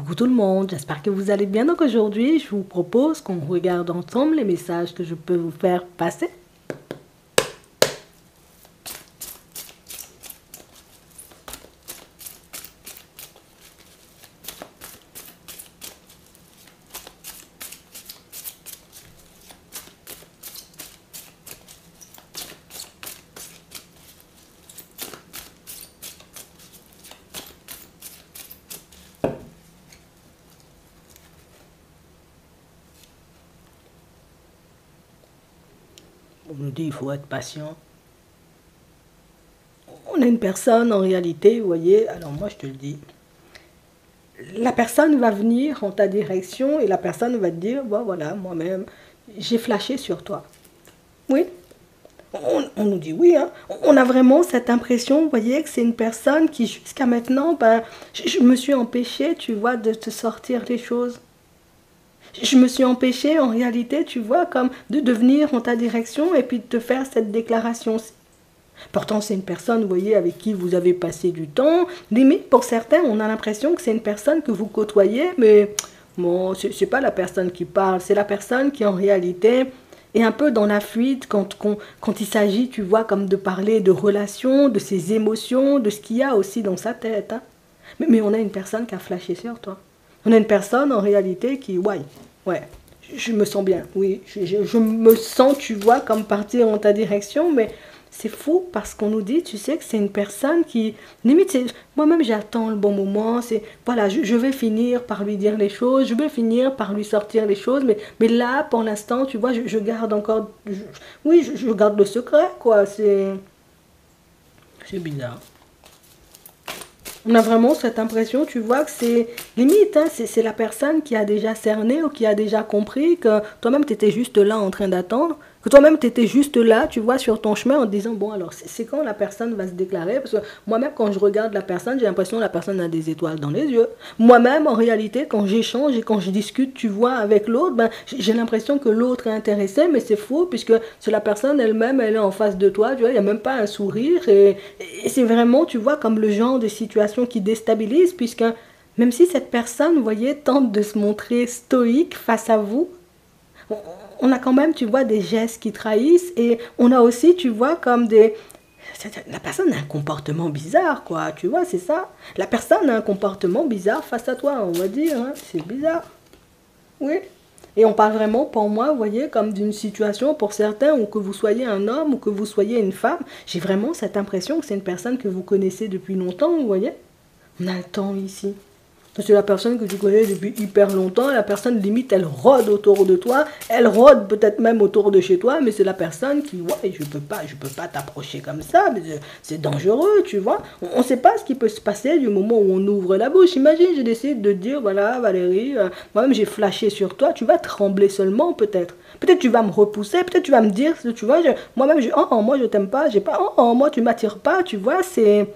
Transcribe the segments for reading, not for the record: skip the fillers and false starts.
Coucou tout le monde, j'espère que vous allez bien. Donc aujourd'hui, je vous propose qu'on regarde ensemble les messages que je peux vous faire passer. On nous dit qu'il faut être patient. On est une personne en réalité, vous voyez, alors moi je te le dis. La personne va venir en ta direction et la personne va te dire, bon voilà, moi-même, j'ai flashé sur toi. Oui, on nous dit oui, hein. On a vraiment cette impression, vous voyez, que c'est une personne qui jusqu'à maintenant, ben, je me suis empêchée, tu vois, de te sortir les choses. Je me suis empêchée en réalité, tu vois, comme de venir en ta direction et puis de te faire cette déclaration. Pourtant, c'est une personne, vous voyez, avec qui vous avez passé du temps. Limite, pour certains, on a l'impression que c'est une personne que vous côtoyez, mais bon, c'est pas la personne qui parle, c'est la personne qui en réalité est un peu dans la fuite quand il s'agit, tu vois, comme de parler de relations, de ses émotions, de ce qu'il y a aussi dans sa tête. Hein. Mais on a une personne qui a flashé sur toi. On a une personne en réalité qui, ouais, je me sens bien, oui, je me sens, tu vois, comme partir en ta direction, mais c'est fou parce qu'on nous dit, tu sais, que c'est une personne qui, limite, moi-même j'attends le bon moment, c'est, voilà, je vais finir par lui dire les choses, je vais finir par lui sortir les choses, mais là, pour l'instant, tu vois, je garde encore, oui, je garde le secret, quoi, c'est bizarre. On a vraiment cette impression, tu vois, que c'est limite, hein, c'est la personne qui a déjà cerné ou qui a déjà compris que toi-même, tu étais juste là en train d'attendre, que toi-même, tu étais juste là, tu vois, sur ton chemin en te disant, bon, alors, c'est quand la personne va se déclarer, parce que moi-même, quand je regarde la personne, j'ai l'impression que la personne a des étoiles dans les yeux. Moi-même, en réalité, quand j'échange et quand je discute, tu vois, avec l'autre, ben, j'ai l'impression que l'autre est intéressé, mais c'est faux, puisque c'est la personne elle-même, elle est en face de toi, tu vois, il n'y a même pas un sourire, et c'est vraiment, tu vois, comme le genre de situation qui déstabilise, puisque même si cette personne, vous voyez, tente de se montrer stoïque face à vous, on a quand même, tu vois, des gestes qui trahissent, et on a aussi, tu vois, comme des... La personne a un comportement bizarre, quoi, tu vois, c'est ça. La personne a un comportement bizarre face à toi, on va dire, hein, c'est bizarre. Oui. Et on parle vraiment, pour moi, vous voyez, comme d'une situation, pour certains, où que vous soyez un homme ou que vous soyez une femme, j'ai vraiment cette impression que c'est une personne que vous connaissez depuis longtemps, vous voyez. On a le temps ici. C'est la personne que tu connais depuis hyper longtemps, la personne limite elle rôde autour de toi, elle rôde peut-être même autour de chez toi, mais c'est la personne qui, ouais, je peux pas t'approcher comme ça, mais c'est dangereux, tu vois. On ne sait pas ce qui peut se passer du moment où on ouvre la bouche. Imagine, j'ai décidé de te dire, voilà Valérie, moi-même j'ai flashé sur toi, tu vas trembler seulement peut-être. Peut-être tu vas me repousser, peut-être tu vas me dire, tu vois, moi-même, oh, moi je t'aime pas, j'ai pas, moi tu m'attires pas, tu vois, c'est...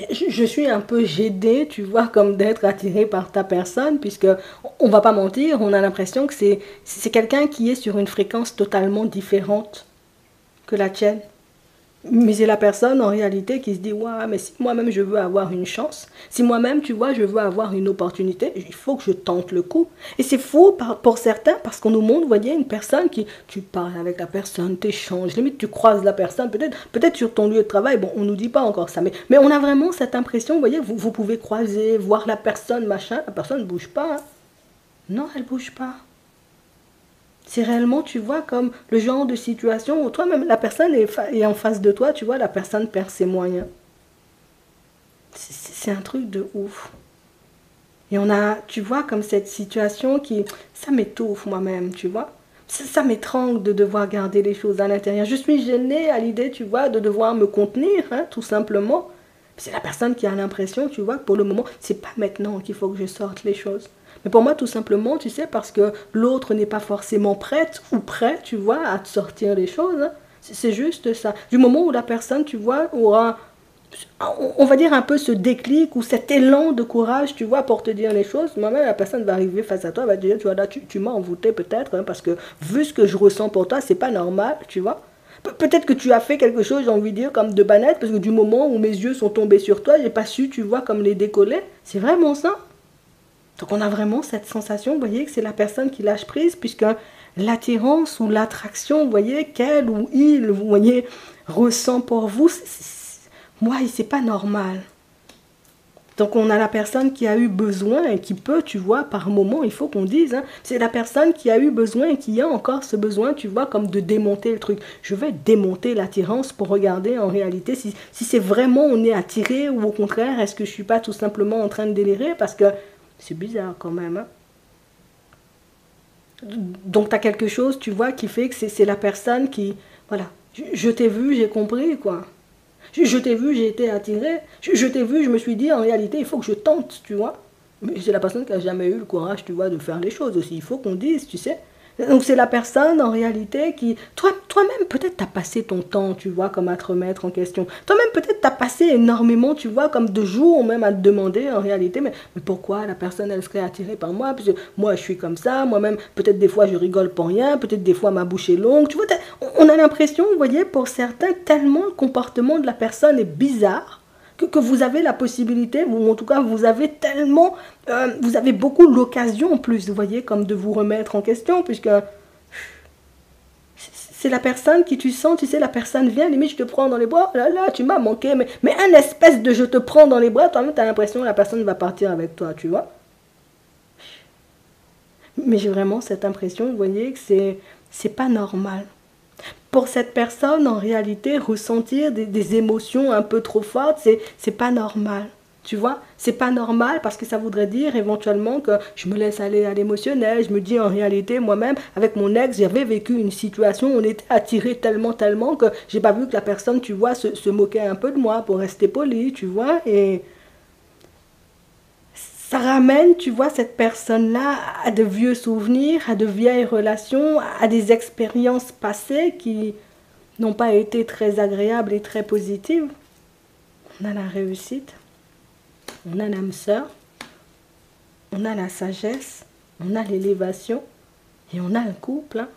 Je suis un peu gênée, tu vois, comme d'être attirée par ta personne, puisque on va pas mentir, on a l'impression que c'est quelqu'un qui est sur une fréquence totalement différente que la tienne. Mais c'est la personne en réalité qui se dit, ouais, mais si moi-même je veux avoir une chance, si moi-même, tu vois, je veux avoir une opportunité, il faut que je tente le coup. Et c'est faux pour certains parce qu'on nous montre, vous voyez, une personne qui, tu parles avec la personne, tu échanges, limite tu croises la personne, peut-être sur ton lieu de travail, bon, on nous dit pas encore ça, mais on a vraiment cette impression, vous voyez, vous pouvez croiser, voir la personne, machin, la personne ne bouge pas. Hein. Non, elle bouge pas. C'est réellement, tu vois, comme le genre de situation où toi-même, la personne est en face de toi, tu vois, la personne perd ses moyens. C'est un truc de ouf. Et on a, tu vois, comme cette situation qui, ça m'étouffe moi-même, tu vois. Ça m'étrangle de devoir garder les choses à l'intérieur. Je suis gênée à l'idée, tu vois, de devoir me contenir, hein, tout simplement. C'est la personne qui a l'impression, tu vois, que pour le moment, c'est pas maintenant qu'il faut que je sorte les choses. Mais pour moi, tout simplement, tu sais, parce que l'autre n'est pas forcément prête ou prêt, tu vois, à te sortir les choses. Hein. C'est juste ça. Du moment où la personne, tu vois, aura, on va dire un peu ce déclic ou cet élan de courage, tu vois, pour te dire les choses, moi-même, la personne va arriver face à toi, va te dire, tu vois, là, tu m'as envoûté peut-être, hein, parce que vu ce que je ressens pour toi, c'est pas normal, tu vois. Peut-être que tu as fait quelque chose, j'ai envie de dire, comme de banal, parce que du moment où mes yeux sont tombés sur toi, j'ai pas su, tu vois, comme les décoller. C'est vraiment ça. Donc on a vraiment cette sensation, vous voyez, que c'est la personne qui lâche prise, puisque l'attirance ou l'attraction, vous voyez, qu'elle ou il, vous voyez, ressent pour vous, moi, c'est pas normal. Donc on a la personne qui a eu besoin et qui peut, tu vois, par moment, il faut qu'on dise, hein, c'est la personne qui a eu besoin et qui a encore ce besoin, tu vois, comme de démonter le truc. Je vais démonter l'attirance pour regarder en réalité si c'est vraiment on est attiré ou au contraire, est-ce que je suis pas tout simplement en train de délirer parce que c'est bizarre quand même. Hein. Donc tu as quelque chose, tu vois, qui fait que c'est la personne qui, voilà, je t'ai vu, j'ai compris, quoi. Je t'ai vu, j'ai été attiré. Je t'ai vu, je me suis dit, en réalité, il faut que je tente, tu vois. Mais c'est la personne qui n'a jamais eu le courage, tu vois, de faire les choses aussi. Il faut qu'on dise, tu sais. Donc c'est la personne, en réalité, qui... Toi-même, peut-être, t'as passé ton temps, tu vois, comme à te remettre en question. Toi-même, peut-être, t'as passé énormément, tu vois, comme de jours même à te demander, en réalité, mais pourquoi la personne, elle serait attirée par moi? Parce que moi, je suis comme ça. Moi-même, peut-être des fois, je rigole pour rien. Peut-être des fois, ma bouche est longue. Tu vois, on a l'impression, vous voyez, pour certains, tellement le comportement de la personne est bizarre que vous avez la possibilité, ou en tout cas vous avez tellement, vous avez beaucoup l'occasion en plus, vous voyez, comme de vous remettre en question, puisque c'est la personne qui tu sens, tu sais, la personne vient, limite je te prends dans les bras, oh là là, tu m'as manqué, mais un espèce de je te prends dans les bras, toi-même tu as l'impression que la personne va partir avec toi, tu vois. Mais j'ai vraiment cette impression, vous voyez, que c'est pas normal. Pour cette personne, en réalité, ressentir des émotions un peu trop fortes, c'est pas normal. Tu vois, c'est pas normal parce que ça voudrait dire éventuellement que je me laisse aller à l'émotionnel. Je me dis en réalité, moi-même, avec mon ex, j'avais vécu une situation où on était attirés tellement, tellement que j'ai pas vu que la personne, tu vois, se moquait un peu de moi pour rester poli, tu vois. Et ça ramène, tu vois, cette personne-là à de vieux souvenirs, à de vieilles relations, à des expériences passées qui n'ont pas été très agréables et très positives. On a la réussite, on a l'âme sœur, on a la sagesse, on a l'élévation et on a le couple. Hein.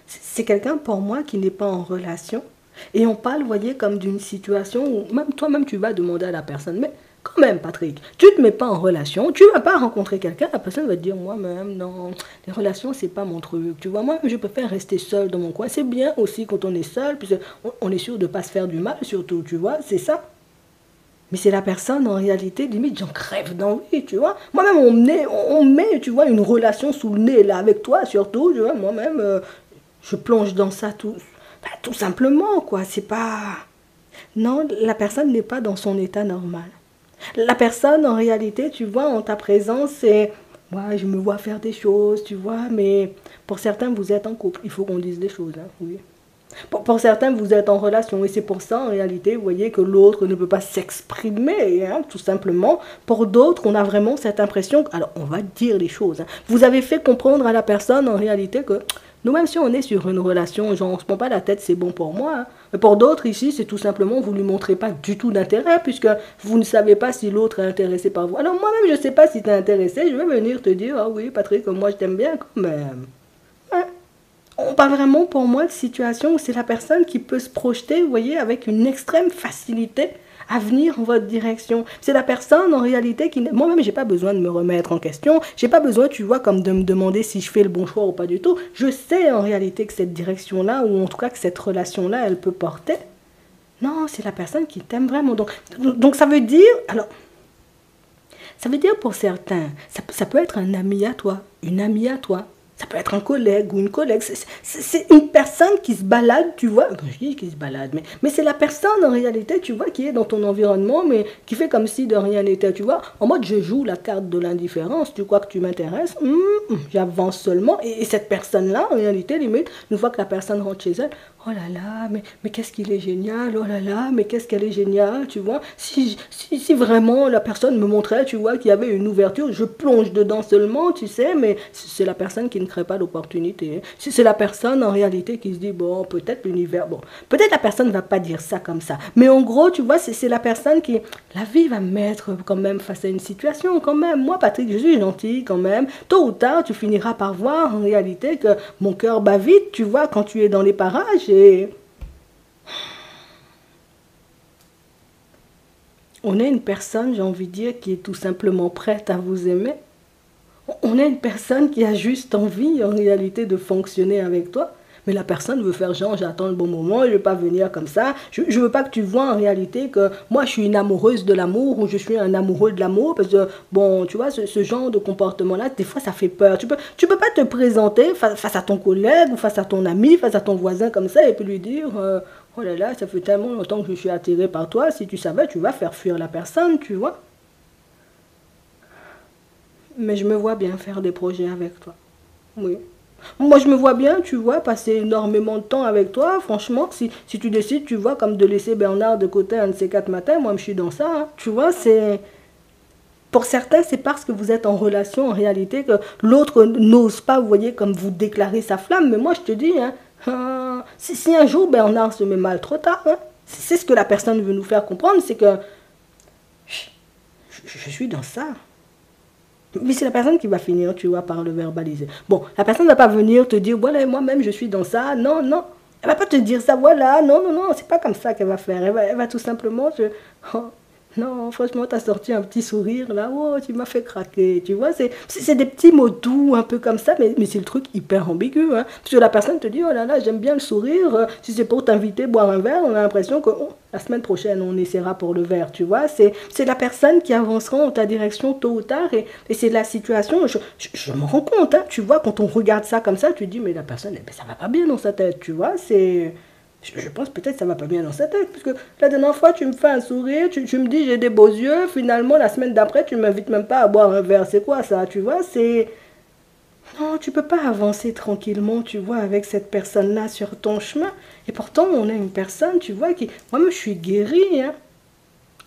C'est quelqu'un pour moi qui n'est pas en relation. Et on parle, vous voyez, comme d'une situation où même toi-même tu vas demander à la personne, mais quand même Patrick, tu ne te mets pas en relation, tu ne vas pas rencontrer quelqu'un, la personne va te dire moi-même, non, les relations c'est pas mon truc, tu vois, moi je préfère rester seul dans mon coin, c'est bien aussi quand on est seul, puisque on est sûr de ne pas se faire du mal surtout, tu vois, c'est ça. Mais c'est la personne, en réalité, limite, j'en crève d'envie, tu vois. Moi-même, on met, tu vois, une relation sous le nez, là, avec toi, surtout, tu vois. Moi-même, je plonge dans ça tout simplement, quoi. C'est pas... Non, la personne n'est pas dans son état normal. La personne, en réalité, tu vois, en ta présence, c'est... Moi, je me vois faire des choses, tu vois, mais pour certains, vous êtes en couple. Il faut qu'on dise des choses, hein, oui. Pour certains, vous êtes en relation et c'est pour ça, en réalité, vous voyez que l'autre ne peut pas s'exprimer, hein, tout simplement. Pour d'autres, on a vraiment cette impression, alors on va dire les choses, hein. Vous avez fait comprendre à la personne, en réalité, que nous, même si on est sur une relation, genre on ne se prend pas la tête, c'est bon pour moi. Hein. Mais pour d'autres, ici, c'est tout simplement, vous ne lui montrez pas du tout d'intérêt, puisque vous ne savez pas si l'autre est intéressé par vous. Alors moi-même, je ne sais pas si tu es intéressé, je vais venir te dire, ah oui, Patrick, moi je t'aime bien quand même. Ouais. On parle vraiment pour moi de situation où c'est la personne qui peut se projeter, vous voyez, avec une extrême facilité à venir en votre direction. C'est la personne en réalité qui... Moi-même, j'ai pas besoin de me remettre en question. J'ai pas besoin, tu vois, comme de me demander si je fais le bon choix ou pas du tout. Je sais en réalité que cette direction-là, ou en tout cas que cette relation-là, elle peut porter. Non, c'est la personne qui t'aime vraiment. Donc ça veut dire... Alors, ça veut dire pour certains, ça peut être un ami à toi, une amie à toi. Ça peut être un collègue ou une collègue. C'est une personne qui se balade, tu vois. Je dis qui se balade, mais c'est la personne en réalité, tu vois, qui est dans ton environnement, mais qui fait comme si de rien n'était, tu vois. En mode, je joue la carte de l'indifférence. Tu crois que tu m'intéresses, j'avance seulement. Et cette personne-là, en réalité, limite, une fois que la personne rentre chez elle, oh là là, mais qu'est-ce qu'il est génial, oh là là, mais qu'est-ce qu'elle est géniale, tu vois. Si vraiment la personne me montrait, tu vois, qu'il y avait une ouverture, je plonge dedans seulement, tu sais, mais c'est la personne qui ne crée pas l'opportunité. C'est la personne, en réalité, qui se dit, bon, peut-être l'univers, bon, peut-être la personne ne va pas dire ça comme ça. Mais en gros, tu vois, c'est la personne qui, la vie va me mettre quand même face à une situation, quand même. Moi, Patrick, je suis gentil, quand même. Tôt ou tard, tu finiras par voir, en réalité, que mon cœur bat vite, tu vois, quand tu es dans les parages. et on est une personne, j'ai envie de dire, qui est tout simplement prête à vous aimer. On est une personne qui a juste envie, en réalité, de fonctionner avec toi. Mais la personne veut faire genre, j'attends le bon moment, je ne veux pas venir comme ça. Je ne veux pas que tu vois en réalité que moi, je suis une amoureuse de l'amour ou je suis un amoureux de l'amour. Parce que, bon, tu vois, ce genre de comportement-là, des fois, ça fait peur. Tu peux pas te présenter face à ton collègue ou face à ton ami, face à ton voisin comme ça et puis lui dire, oh là là, ça fait tellement longtemps que je suis attiré par toi. Si tu savais, tu vas faire fuir la personne, tu vois. Mais je me vois bien faire des projets avec toi. Oui. Moi, je me vois bien, tu vois, passer énormément de temps avec toi. Franchement, si tu décides, tu vois, comme de laisser Bernard de côté un de ces 4 matins, moi, je suis dans ça. Hein. Tu vois, c'est... Pour certains, c'est parce que vous êtes en relation, en réalité, que l'autre n'ose pas, vous voyez, comme vous déclarer sa flamme. Mais moi, je te dis, hein, si un jour Bernard se met mal trop tard, hein, c'est ce que la personne veut nous faire comprendre, c'est que je suis dans ça. Mais c'est la personne qui va finir, tu vois, par le verbaliser. Bon, la personne ne va pas venir te dire, voilà, moi-même, je suis dans ça. Non, non. Elle va pas te dire ça, voilà. Non, non, non, c'est pas comme ça qu'elle va faire. Elle va tout simplement oh, non, franchement, t'as sorti un petit sourire, là. Oh, tu m'as fait craquer. Tu vois, c'est des petits mots doux, un peu comme ça, mais c'est le truc hyper ambigu, hein. Parce que la personne te dit, oh là là, j'aime bien le sourire. Si c'est pour t'inviter à boire un verre, on a l'impression que... oh, la semaine prochaine, on essaiera pour le verre, tu vois. C'est la personne qui avancera en ta direction tôt ou tard. Et c'est la situation, je me rends compte, hein, tu vois, quand on regarde ça comme ça, tu te dis, mais la personne, eh ben, ça va pas bien dans sa tête, tu vois. Je pense peut-être que ça va pas bien dans sa tête. Parce que la dernière fois, tu me fais un sourire, tu me dis, j'ai des beaux yeux. Finalement, la semaine d'après, tu ne m'invites même pas à boire un verre. C'est quoi ça, tu vois. Non, tu peux pas avancer tranquillement, tu vois, avec cette personne-là sur ton chemin. Et pourtant, on a une personne, tu vois, qui... Moi-même, je suis guérie, hein.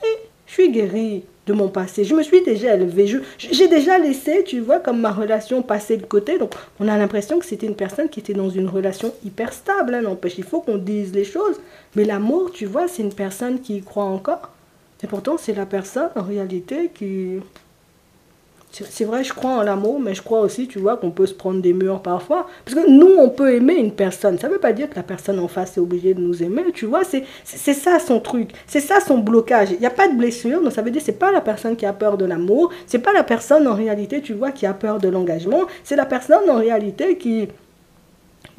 Et je suis guérie de mon passé. Je me suis déjà élevée. J'ai déjà laissé, tu vois, comme ma relation passer de côté. Donc, on a l'impression que c'était une personne qui était dans une relation hyper stable. Hein, n'empêche, il faut qu'on dise les choses. Mais l'amour, tu vois, c'est une personne qui y croit encore. Et pourtant, c'est la personne, en réalité, qui... C'est vrai, je crois en l'amour, mais je crois aussi, tu vois, qu'on peut se prendre des murs parfois. Parce que nous, on peut aimer une personne. Ça ne veut pas dire que la personne en face est obligée de nous aimer, tu vois. C'est ça son truc. C'est ça son blocage. Il n'y a pas de blessure, donc ça veut dire que ce n'est pas la personne qui a peur de l'amour. Ce n'est pas la personne, en réalité, tu vois, qui a peur de l'engagement. C'est la personne, en réalité, qui...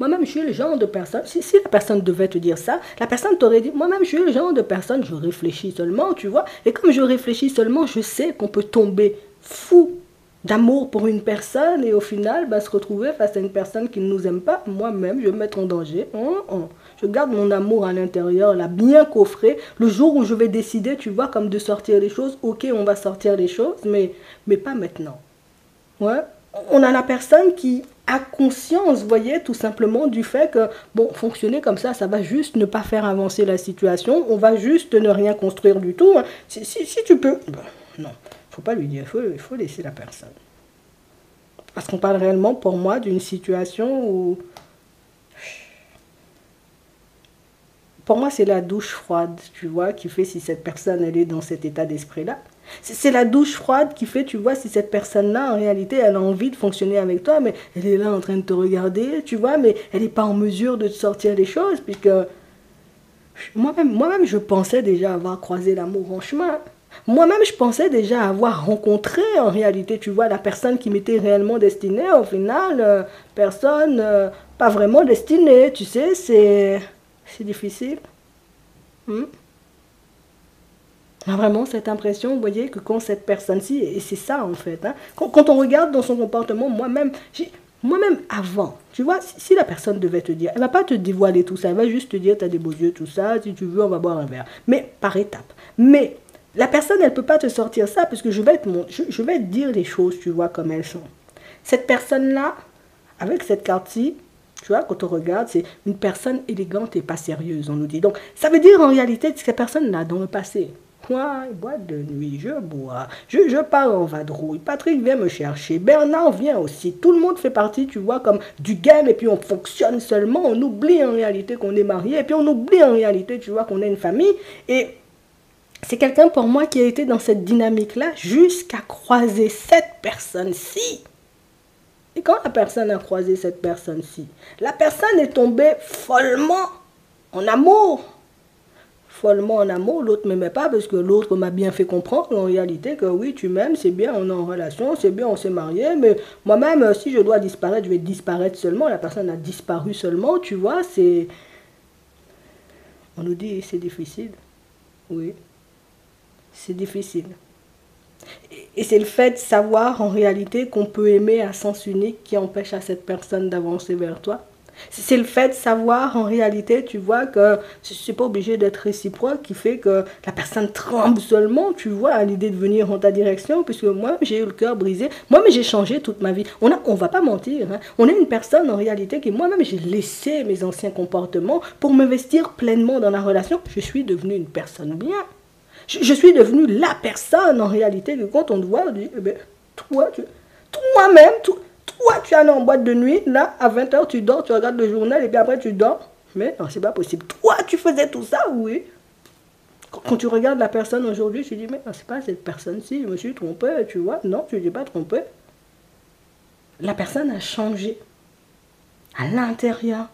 Moi-même, je suis le genre de personne, si la personne devait te dire ça, la personne t'aurait dit, moi-même, je suis le genre de personne, je réfléchis seulement, tu vois. Et comme je réfléchis seulement, je sais qu'on peut tomber fou d'amour pour une personne et au final, bah, se retrouver face à une personne qui ne nous aime pas. Moi-même, je vais me mettre en danger. Je garde mon amour à l'intérieur, là, bien coffré. Le jour où je vais décider, tu vois, comme de sortir les choses, ok, on va sortir les choses, mais pas maintenant. Ouais. On a la personne qui a conscience, vous voyez, tout simplement du fait que, bon, fonctionner comme ça va juste ne pas faire avancer la situation, on va juste ne rien construire du tout. Hein. Si tu peux... Ben, non, faut pas lui dire, il faut laisser la personne. Parce qu'on parle réellement, pour moi, d'une situation où... Pour moi, c'est la douche froide, tu vois, qui fait si cette personne, elle est dans cet état d'esprit-là. C'est la douche froide qui fait, tu vois, si cette personne-là, en réalité, elle a envie de fonctionner avec toi, mais elle est là en train de te regarder, tu vois, mais elle n'est pas en mesure de te sortir les choses, puisque moi-même, je pensais déjà avoir croisé l'amour en chemin. Moi-même, je pensais déjà avoir rencontré, en réalité, tu vois, la personne qui m'était réellement destinée. Au final, personne, pas vraiment destinée, tu sais, c'est difficile. Hmm. On a vraiment cette impression, vous voyez, que quand cette personne-ci, et c'est ça en fait, hein, quand on regarde dans son comportement, moi-même avant, tu vois, si la personne devait te dire, elle va pas te dévoiler tout ça, elle va juste te dire, tu as des beaux yeux, tout ça, si tu veux, on va boire un verre. Mais par étapes. Mais la personne, elle peut pas te sortir ça, parce que je vais te dire les choses, tu vois, comme elles sont. Cette personne-là, avec cette carte-ci, tu vois, quand on regarde, c'est une personne élégante et pas sérieuse, on nous dit. Donc, ça veut dire en réalité que cette personne-là, dans le passé, moi, boîte de nuit, je bois, je pars en vadrouille, Patrick vient me chercher, Bernard vient aussi, tout le monde fait partie, tu vois, comme du game, et puis on fonctionne seulement, on oublie en réalité qu'on est marié, et puis on oublie en réalité, tu vois, qu'on a une famille, et c'est quelqu'un pour moi qui a été dans cette dynamique-là jusqu'à croiser cette personne-ci. Et quand la personne a croisé cette personne-ci, la personne est tombée follement en amour. Follement en amour, l'autre ne m'aimait pas parce que l'autre m'a bien fait comprendre en réalité que oui, tu m'aimes, c'est bien, on est en relation, c'est bien, on s'est marié, mais moi-même, si je dois disparaître, je vais disparaître seulement. La personne a disparu seulement, tu vois, c'est... On nous dit c'est difficile. Oui, c'est difficile. Et c'est le fait de savoir en réalité qu'on peut aimer à sens unique qui empêche à cette personne d'avancer vers toi. C'est le fait de savoir en réalité, tu vois, que c'est pas obligé d'être réciproque qui fait que la personne tremble seulement, tu vois, à l'idée de venir en ta direction, puisque moi, j'ai eu le cœur brisé. Moi-même, j'ai changé toute ma vie. On va pas mentir, hein. On est une personne en réalité qui, moi-même, j'ai laissé mes anciens comportements pour m'investir pleinement dans la relation. Je suis devenue une personne bien. Je suis devenue la personne en réalité que quand on te voit, on dit, eh ben, toi-même, toi, tu allais en boîte de nuit, là, à 20h, tu dors, tu regardes le journal et puis après tu dors. Mais non, c'est pas possible. Toi, tu faisais tout ça, oui. Quand tu regardes la personne aujourd'hui, tu dis, mais non, c'est pas cette personne-ci, je me suis trompé, tu vois. Non, tu ne t'es pas trompé. La personne a changé à l'intérieur.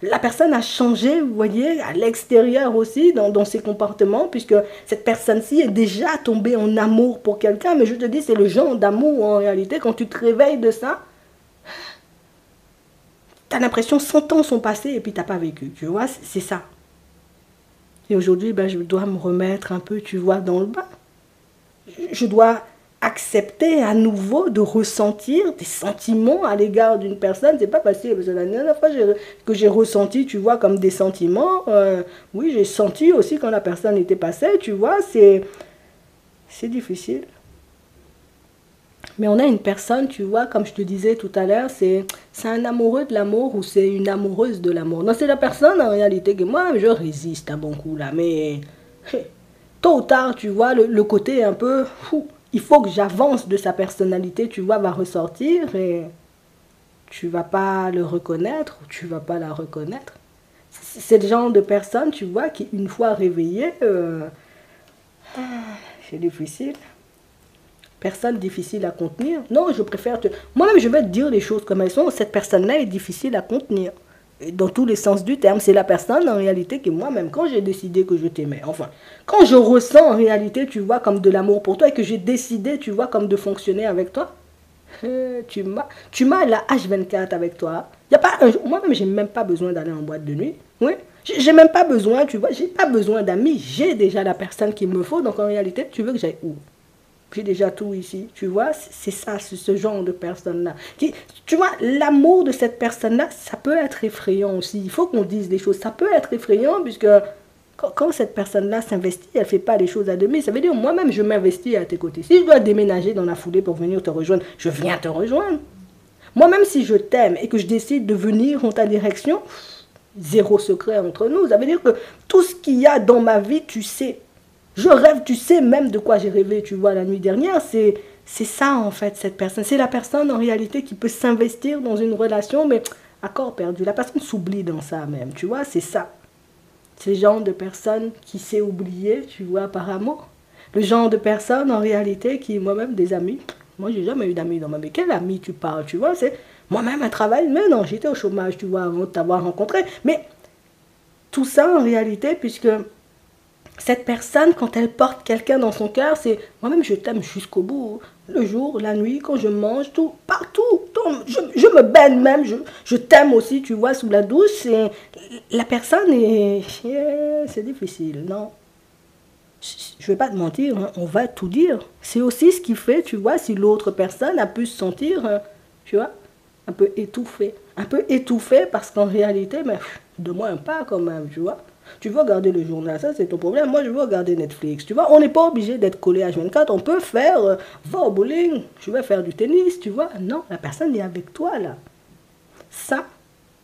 La personne a changé, vous voyez, à l'extérieur aussi, dans ses comportements, puisque cette personne-ci est déjà tombée en amour pour quelqu'un. Mais je te dis, c'est le genre d'amour en réalité, quand tu te réveilles de ça, tu as l'impression 100 ans sont passés et puis tu n'as pas vécu, tu vois, c'est ça. Et aujourd'hui, ben, je dois me remettre un peu, tu vois, dans le bain. Je dois accepter à nouveau de ressentir des sentiments à l'égard d'une personne. C'est pas facile, parce que la dernière fois que j'ai ressenti, tu vois, comme des sentiments, oui, j'ai senti aussi quand la personne était passée, tu vois, c'est difficile. Mais on a une personne, tu vois, comme je te disais tout à l'heure, c'est un amoureux de l'amour ou c'est une amoureuse de l'amour. Non, c'est la personne en réalité que moi, je résiste à bon coup là. Mais tôt ou tard, tu vois, le côté un peu fou. Il faut que j'avance de sa personnalité, tu vois, va ressortir et tu vas pas le reconnaître ou tu vas pas la reconnaître. C'est le genre de personne, tu vois, qui une fois réveillée, c'est difficile. Personne difficile à contenir. Non, je préfère te... Moi-même, je vais te dire les choses comme elles sont. Cette personne-là est difficile à contenir. Et dans tous les sens du terme. C'est la personne, en réalité, que moi-même, quand j'ai décidé que je t'aimais, enfin, quand je ressens, en réalité, tu vois, comme de l'amour pour toi et que j'ai décidé, tu vois, comme de fonctionner avec toi, tu m'as la H24 avec toi. Y a pas un... Moi-même, j'ai même pas besoin d'aller en boîte de nuit. Oui. J'ai même pas besoin, tu vois, j'ai pas besoin d'amis. J'ai déjà la personne qu'il me faut. Donc, en réalité, tu veux que j'aille où? J'ai déjà tout ici, tu vois, c'est ça, c'est ce genre de personne-là. Tu vois, l'amour de cette personne-là, ça peut être effrayant aussi. Il faut qu'on dise des choses. Ça peut être effrayant puisque quand cette personne-là s'investit, elle ne fait pas les choses à demi. Ça veut dire, moi-même, je m'investis à tes côtés. Si je dois déménager dans la foulée pour venir te rejoindre, je viens te rejoindre. Moi-même, si je t'aime et que je décide de venir en ta direction, zéro secret entre nous. Ça veut dire que tout ce qu'il y a dans ma vie, tu sais. Je rêve, tu sais même de quoi j'ai rêvé, tu vois, la nuit dernière. C'est ça, en fait, cette personne. C'est la personne, en réalité, qui peut s'investir dans une relation, mais à corps perdu. La personne s'oublie dans ça même, tu vois, c'est ça. C'est le genre de personne qui sait oublier, tu vois, par amour. Le genre de personne, en réalité, qui, moi-même, des amis. Moi, j'ai jamais eu d'amis dans ma vie. Quel ami tu parles, tu vois, c'est... Moi-même, un travail, mais non, j'étais au chômage, tu vois, avant de t'avoir rencontré. Mais tout ça, en réalité, puisque... Cette personne, quand elle porte quelqu'un dans son cœur, c'est moi-même je t'aime jusqu'au bout. Le jour, la nuit, quand je mange, tout, partout. Je me baigne même, je t'aime aussi, tu vois, sous la douche. Et la personne est... C'est difficile, non. Je vais pas te mentir, hein, on va tout dire. C'est aussi ce qui fait, tu vois, si l'autre personne a pu se sentir, tu vois, un peu étouffée. Un peu étouffée parce qu'en réalité, mais de moi un pas quand même, tu vois. Tu veux regarder le journal, ça c'est ton problème. Moi je veux regarder Netflix. Tu vois, on n'est pas obligé d'être collé à H24. On peut faire, va au bowling, je vais faire du tennis, tu vois. Non, la personne est avec toi là. Ça,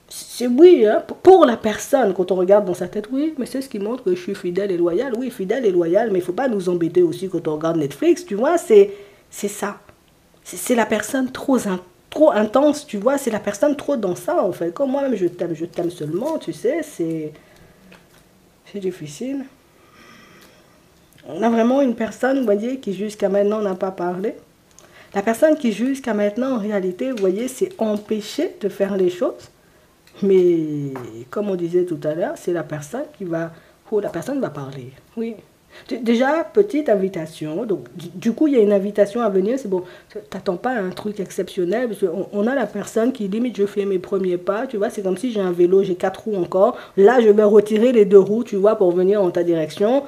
c'est oui, hein, pour la personne, quand on regarde dans sa tête, oui, mais c'est ce qui montre que je suis fidèle et loyal. Oui, fidèle et loyal, mais il ne faut pas nous embêter aussi quand on regarde Netflix, tu vois. C'est ça. C'est la personne trop intense, tu vois. C'est la personne trop dans ça en fait. Comme moi-même je t'aime seulement, tu sais, c'est difficile. On a vraiment une personne, vous voyez, qui jusqu'à maintenant n'a pas parlé. La personne qui jusqu'à maintenant, en réalité, vous voyez, s'est empêchée de faire les choses. Mais comme on disait tout à l'heure, c'est la personne qui va, oh, la personne va parler. Oui. Déjà, petite invitation. Donc, du coup, il y a une invitation à venir. C'est bon, t'attends pas un truc exceptionnel. Parce qu'on a la personne qui limite, je fais mes premiers pas. Tu vois, c'est comme si j'ai un vélo, j'ai 4 roues encore. Là, je vais retirer les 2 roues, tu vois, pour venir en ta direction.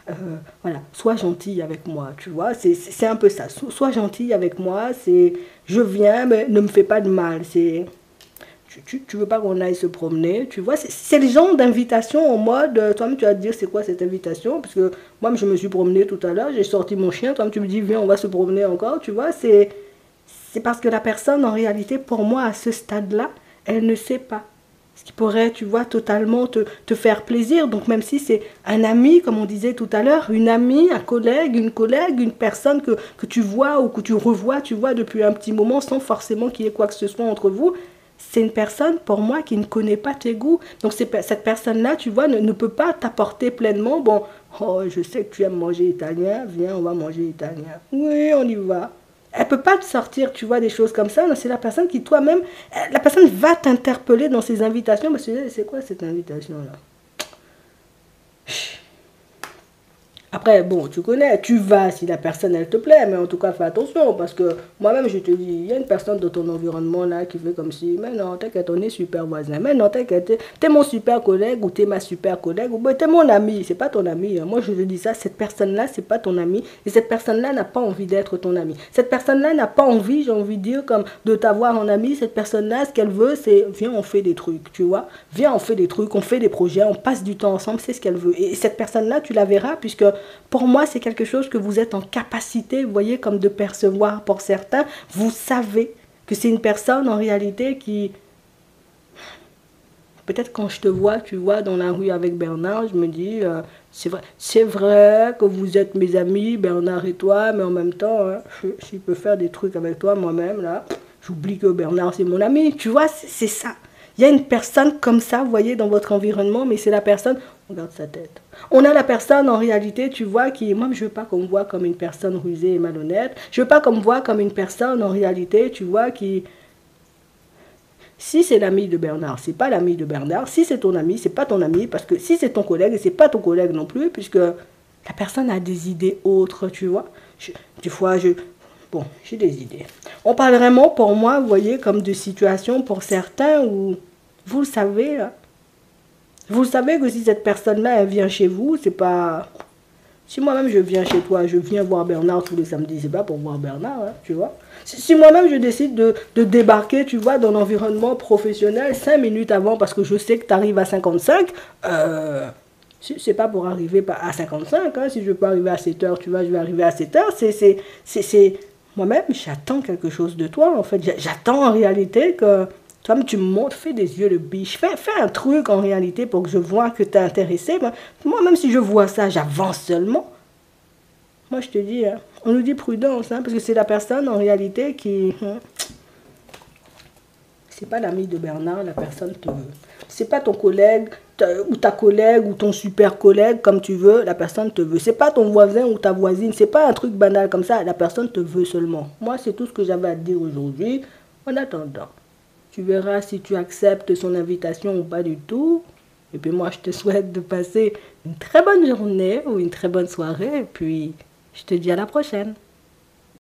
Euh, voilà, sois gentil avec moi, tu vois. C'est un peu ça. Sois gentil avec moi. C'est, je viens, mais ne me fais pas de mal. C'est tu veux pas qu'on aille se promener, tu vois. C'est le genre d'invitation en mode, toi-même tu vas te dire c'est quoi cette invitation, parce que moi je me suis promené tout à l'heure, j'ai sorti mon chien, toi-même tu me dis viens on va se promener encore, tu vois. C'est parce que la personne en réalité pour moi à ce stade-là, elle ne sait pas. Ce qui pourrait, tu vois, totalement te faire plaisir. Donc même si c'est un ami, comme on disait tout à l'heure, une amie, un collègue, une personne que tu vois ou que tu revois, tu vois, depuis un petit moment sans forcément qu'il y ait quoi que ce soit entre vous, c'est une personne, pour moi, qui ne connaît pas tes goûts. Donc cette personne-là, tu vois, ne peut pas t'apporter pleinement, bon, oh, je sais que tu aimes manger italien, viens, on va manger italien. Oui, on y va. Elle peut pas te sortir, tu vois, des choses comme ça. C'est la personne qui, toi-même, la personne va t'interpeller dans ses invitations. Parce que c'est quoi cette invitation-là? Après, bon, tu connais, tu vas si la personne, elle te plaît, mais en tout cas, fais attention, parce que moi-même, je te dis, il y a une personne dans ton environnement là qui fait comme si, mais non, t'inquiète, on est super voisin, mais non, t'inquiète, t'es mon super collègue, ou t'es ma super collègue, ou ben, t'es mon ami, c'est pas ton ami. Moi, je te dis ça, cette personne-là, c'est pas ton ami, et cette personne-là n'a pas envie d'être ton ami. Cette personne-là n'a pas envie, j'ai envie de dire, comme de t'avoir en ami. Cette personne-là, ce qu'elle veut, c'est, viens, on fait des trucs, tu vois, viens, on fait des trucs, on fait des projets, on passe du temps ensemble, c'est ce qu'elle veut. Et cette personne-là, tu la verras, puisque pour moi, c'est quelque chose que vous êtes en capacité, vous voyez, comme de percevoir pour certains. Vous savez que c'est une personne en réalité qui... Peut-être quand je te vois, tu vois, dans la rue avec Bernard, je me dis, c'est vrai que vous êtes mes amis, Bernard et toi, mais en même temps, hein, si je peux faire des trucs avec toi moi-même, là, j'oublie que Bernard, c'est mon ami. Tu vois, c'est ça. Il y a une personne comme ça, vous voyez, dans votre environnement, mais c'est la personne, regarde sa tête. On a la personne, en réalité, tu vois, qui, moi, je veux pas qu'on me voit comme une personne rusée et malhonnête. Je veux pas qu'on me voit comme une personne, en réalité, tu vois, qui... Si c'est l'ami de Bernard, c'est pas l'ami de Bernard. Si c'est ton ami, c'est pas ton ami. Parce que si c'est ton collègue, c'est pas ton collègue non plus, puisque la personne a des idées autres, tu vois. Des fois, bon, j'ai des idées. On parle vraiment, pour moi, vous voyez, comme de situations pour certains où, vous le savez, là, vous savez que si cette personne-là, elle vient chez vous, c'est pas... Si moi-même je viens chez toi, je viens voir Bernard tous les samedis, c'est pas pour voir Bernard, hein, tu vois. Si moi-même je décide de débarquer, tu vois, dans l'environnement professionnel 5 minutes avant parce que je sais que tu arrives à 55, c'est pas pour arriver à 55, hein, si je peux arriver à 7 heures, tu vois, je vais arriver à 7 heures, moi-même, j'attends quelque chose de toi, en fait. J'attends en réalité que toi-même, tu me montres, fais des yeux de biche, fais un truc en réalité pour que je vois que tu es intéressé. Moi, même si je vois ça, j'avance seulement. Moi, je te dis, hein, on nous dit prudence, hein, parce que c'est la personne en réalité qui... c'est pas l'ami de Bernard, la personne te veut. C'est pas ton collègue ou ta collègue ou ton super collègue, comme tu veux, la personne te veut. C'est pas ton voisin ou ta voisine, c'est pas un truc banal comme ça, la personne te veut seulement. Moi, c'est tout ce que j'avais à te dire aujourd'hui. En attendant, tu verras si tu acceptes son invitation ou pas du tout. Et puis moi, je te souhaite de passer une très bonne journée ou une très bonne soirée. Et puis, je te dis à la prochaine.